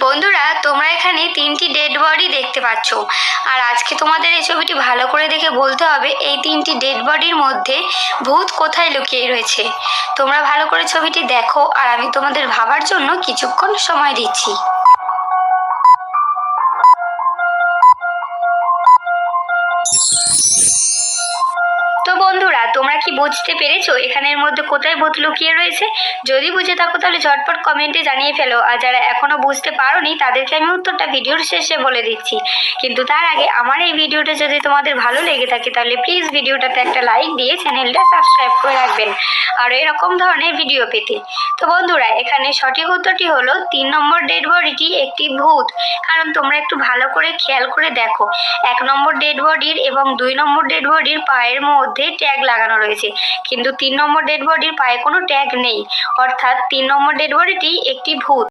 বন্ধুরা, তোমরা এখানে 3টি ডেড বডি দেখতে পাচ্ছ। আর আজকে তোমাদের এই ছবিটি ভালো করে দেখে বলতে হবে এই 3টি ডেড বডির মধ্যে ভূত কোথায় লুকিয়ে রয়েছে। তোমরা ভালো করে ছবিটি দেখো আর আমি তোমাদের ভাবার জন্য কিছুক্ষণ সময় দিচ্ছি। তো বন্ধুরা, তোমরা কি বুঝতে পেরেছো এখানের মধ্যে কোথায় ভূত লুকিয়ে রয়েছে? যদি বুঝে থাকো তাহলে ঝটপট কমেন্টে জানিয়ে ফেলো। আর যারা এখনো বুঝতে পারোনি তাদেরকে আমি উত্তরটা ভিডিওর শেষে বলে দিচ্ছি। কিন্তু তার আগে আমার এই ভিডিওটা যদি তোমাদের ভালো লেগে থাকে তাহলে প্লিজ ভিডিওটাতে একটা লাইক দিয়ে চ্যানেলটা সাবস্ক্রাইব করে রাখবেন আর এরকম ধরনের ভিডিও পেতে। তো বন্ধুরা, এখানে সঠিক উত্তরটি হলো 3 নম্বর ডেড বডিটি একটি ভূত। কারণ তোমরা একটু ভালো করে খেয়াল করে দেখো, 1 নম্বর ডেড বডির এবং 2 নম্বর ডেড বডির পায়ের মধ্যে ট্যাগ লাগানো রয়েছে, কিন্তু 3 নম্বর ডেড বডির পায়ে কোনো ট্যাগ নেই। অর্থাৎ 3 নম্বর ডেড বডিটি একটি ভূত।